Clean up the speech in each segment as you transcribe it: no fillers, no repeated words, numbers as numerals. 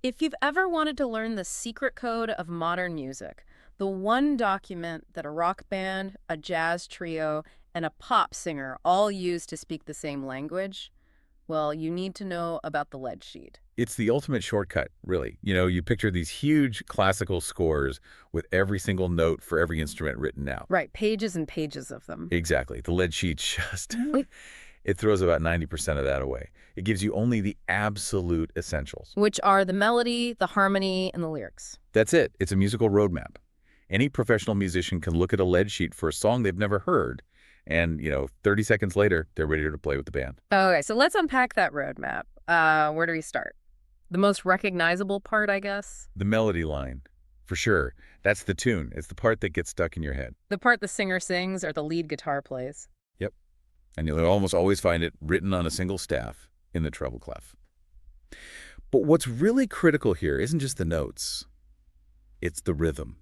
If you've ever wanted to learn the secret code of modern music, the one document that a rock band, a jazz trio, and a pop singer all use to speak the same language, well, you need to know about the lead sheet. It's the ultimate shortcut, really. You picture these huge classical scores with every single note for every instrument written out. Right, pages and pages of them. Exactly. The lead sheet just, it throws about 90% of that away. It gives you only the absolute essentials. Which are the melody, the harmony, and the lyrics. That's it. It's a musical roadmap. Any professional musician can look at a lead sheet for a song they've never heard, and, 30 seconds later, they're ready to play with the band. Okay, so let's unpack that roadmap. Where do we start? The most recognizable part, I guess? The melody line, for sure. That's the tune. It's the part that gets stuck in your head. The part the singer sings or the lead guitar plays. Yep. And you'll almost always find it written on a single staff in the treble clef. But what's really critical here isn't just the notes. It's the rhythm.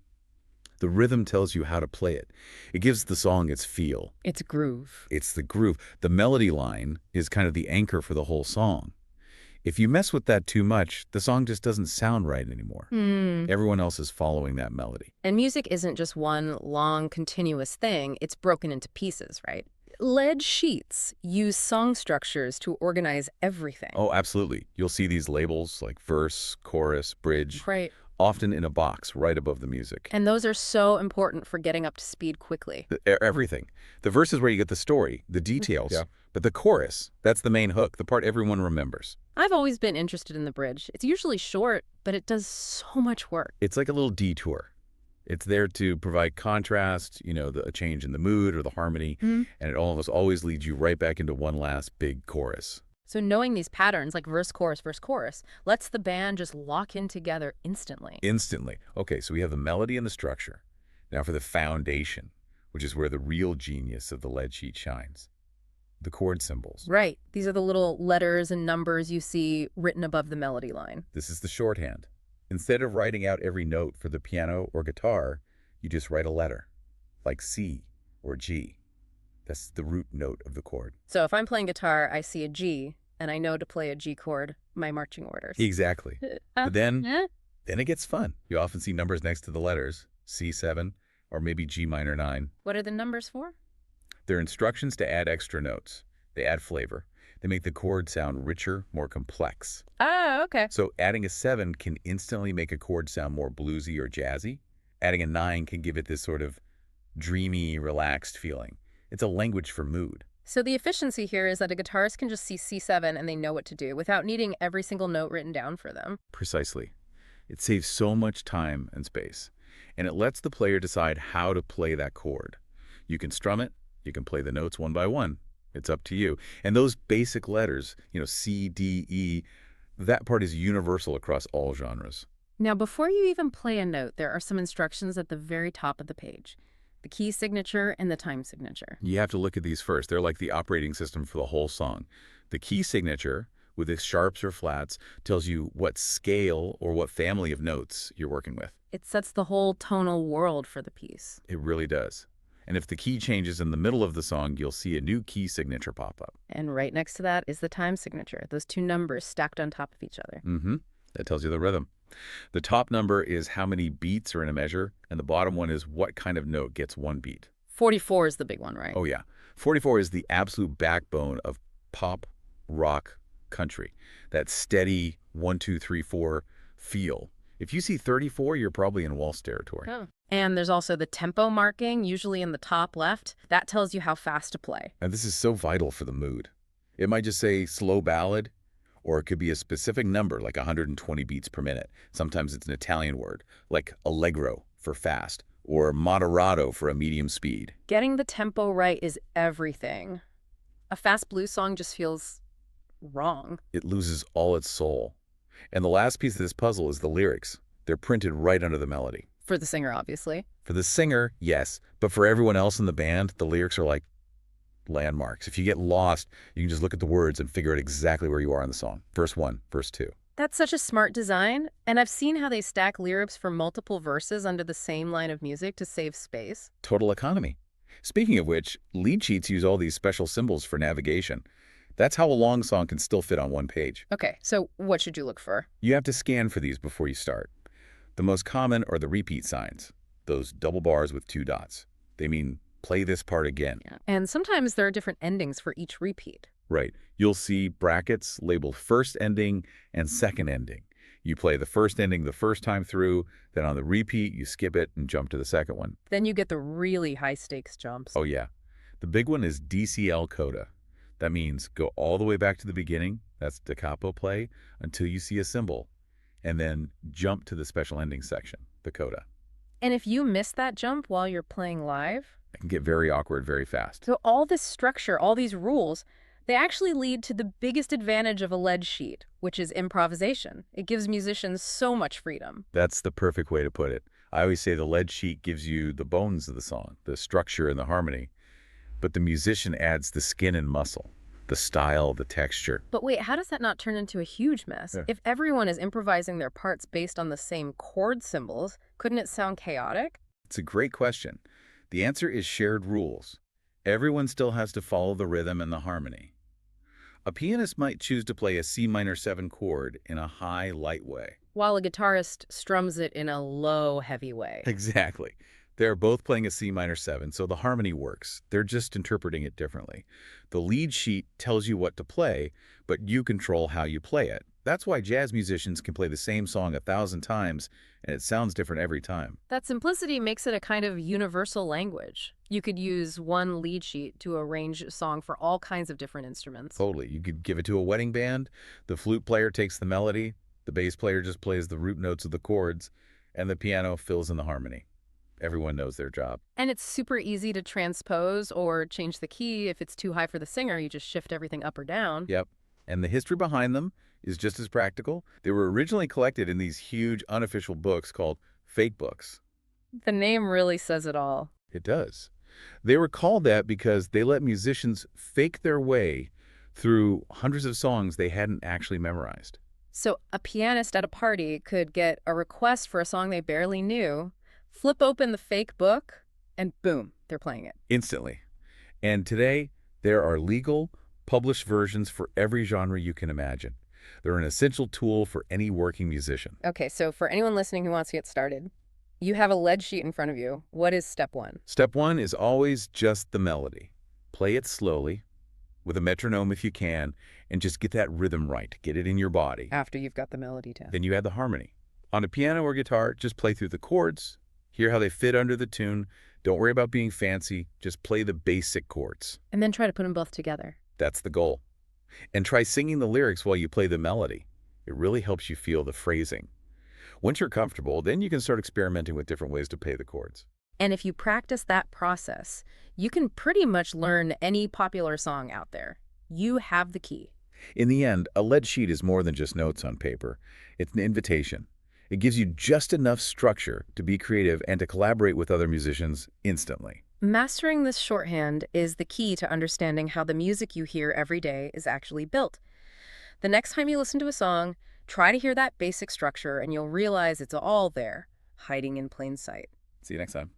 The rhythm tells you how to play it. It gives the song its feel. It's groove. It's the groove. The melody line is kind of the anchor for the whole song. If you mess with that too much, the song just doesn't sound right anymore. Everyone else is following that melody. And music isn't just one long, continuous thing. It's broken into pieces, right? Lead sheets use song structures to organize everything. Oh, absolutely. You'll see these labels like verse, chorus, bridge, Right. often in a box right above the music. And those are so important for getting up to speed quickly. Everything. The verse is where you get the story, the details. Yeah. But the chorus, that's the main hook, the part everyone remembers. I've always been interested in the bridge. It's usually short, but it does so much work. It's like a little detour. It's there to provide contrast, a change in the mood or the harmony, and it always leads you right back into one last big chorus. So knowing these patterns, like verse, chorus, lets the band just lock in together instantly. Instantly. Okay, so we have the melody and the structure. Now for the foundation, which is where the real genius of the lead sheet shines. The chord symbols. Right. These are the little letters and numbers you see written above the melody line. This is the shorthand. Instead of writing out every note for the piano or guitar, you just write a letter, like C or G. That's the root note of the chord. So if I'm playing guitar, I see a G, and I know to play a G chord, my marching orders. Exactly. But then it gets fun. You often see numbers next to the letters, C7 or maybe G minor 9. What are the numbers for? They're instructions to add extra notes. They add flavor. They make the chord sound richer, more complex. Oh, okay. So adding a 7 can instantly make a chord sound more bluesy or jazzy. Adding a 9 can give it this sort of dreamy, relaxed feeling. It's a language for mood. So the efficiency here is that a guitarist can just see C7 and they know what to do without needing every single note written down for them. Precisely. It saves so much time and space. And it lets the player decide how to play that chord. You can strum it. You can play the notes one by one. It's up to you. And those basic letters, C, D, E, that part is universal across all genres. Now, before you even play a note, there are some instructions at the very top of the page. The key signature and the time signature. You have to look at these first. They're like the operating system for the whole song. The key signature, with its sharps or flats, tells you what scale or what family of notes you're working with. It sets the whole tonal world for the piece. It really does. And if the key changes in the middle of the song, you'll see a new key signature pop up. And right next to that is the time signature, those two numbers stacked on top of each other. That tells you the rhythm. The top number is how many beats are in a measure, and the bottom one is what kind of note gets one beat. 44 is the big one, right? Oh, yeah. 44 is the absolute backbone of pop, rock, country. That steady 1, 2, 3, 4 feel. If you see 34, you're probably in waltz territory. Oh. And there's also the tempo marking, usually in the top left. That tells you how fast to play. And this is so vital for the mood. It might just say slow ballad, or it could be a specific number like 120 beats per minute. Sometimes it's an Italian word, like allegro for fast, or moderato for a medium speed. Getting the tempo right is everything. A fast blues song just feels wrong. It loses all its soul. And the last piece of this puzzle is the lyrics. They're printed right under the melody. For the singer, obviously. For the singer, yes. But for everyone else in the band, the lyrics are like landmarks. If you get lost, you can just look at the words and figure out exactly where you are in the song. Verse 1, verse 2. That's such a smart design, and I've seen how they stack lyrics for multiple verses under the same line of music to save space. Total economy. Speaking of which, lead sheets use all these special symbols for navigation. That's how a long song can still fit on one page. Okay, so what should you look for? You have to scan for these before you start. The most common are the repeat signs, those double bars with two dots. They mean play this part again. Yeah. And sometimes there are different endings for each repeat. Right. You'll see brackets labeled first ending and second ending. You play the first ending the first time through, then on the repeat, you skip it and jump to the second one. Then you get the really high-stakes jumps. Oh, yeah. The big one is DCL coda. That means go all the way back to the beginning, that's da capo play, until you see a symbol, and then jump to the special ending section, the coda. And if you miss that jump while you're playing live, It can get very awkward very fast. so all this structure, all these rules, they actually lead to the biggest advantage of a lead sheet, which is improvisation. It gives musicians so much freedom. That's the perfect way to put it. I always say the lead sheet gives you the bones of the song, the structure and the harmony, but the musician adds the skin and muscle, the style, the texture. But wait, how does that not turn into a huge mess? Yeah. If everyone is improvising their parts based on the same chord symbols, couldn't it sound chaotic? It's a great question. The answer is shared rules. Everyone still has to follow the rhythm and the harmony. A pianist might choose to play a C minor 7 chord in a high, light way. While a guitarist strums it in a low, heavy way. Exactly. They're both playing a C minor 7, so the harmony works. They're just interpreting it differently. The lead sheet tells you what to play, but you control how you play it. That's why jazz musicians can play the same song 1,000 times, and it sounds different every time. That simplicity makes it a kind of universal language. You could use one lead sheet to arrange a song for all kinds of different instruments. Totally. You could give it to a wedding band. The flute player takes the melody, the bass player just plays the root notes of the chords, and the piano fills in the harmony. Everyone knows their job. And it's super easy to transpose or change the key. If it's too high for the singer, you just shift everything up or down. Yep. And the history behind them is just as practical. They were originally collected in these huge unofficial books called fake books. The name really says it all. It does. They were called that because they let musicians fake their way through hundreds of songs they hadn't actually memorized. So a pianist at a party could get a request for a song they barely knew, flip open the fake book, and boom, they're playing it. Instantly. And today, there are legal, published versions for every genre you can imagine. They're an essential tool for any working musician. Okay, so for anyone listening who wants to get started, you have a lead sheet in front of you. What is step one? Step one is always just the melody. Play it slowly, with a metronome if you can, and just get that rhythm right. Get it in your body. After you've got the melody down. Then you add the harmony. On a piano or guitar, just play through the chords, hear how they fit under the tune. Don't worry about being fancy, just play the basic chords. And then try to put them both together. That's the goal. And try singing the lyrics while you play the melody. It really helps you feel the phrasing. Once you're comfortable, then you can start experimenting with different ways to play the chords. And if you practice that process, you can pretty much learn any popular song out there. You have the key. In the end, a lead sheet is more than just notes on paper. It's an invitation. It gives you just enough structure to be creative and to collaborate with other musicians instantly. Mastering this shorthand is the key to understanding how the music you hear every day is actually built. The next time you listen to a song, try to hear that basic structure and you'll realize it's all there, hiding in plain sight. See you next time.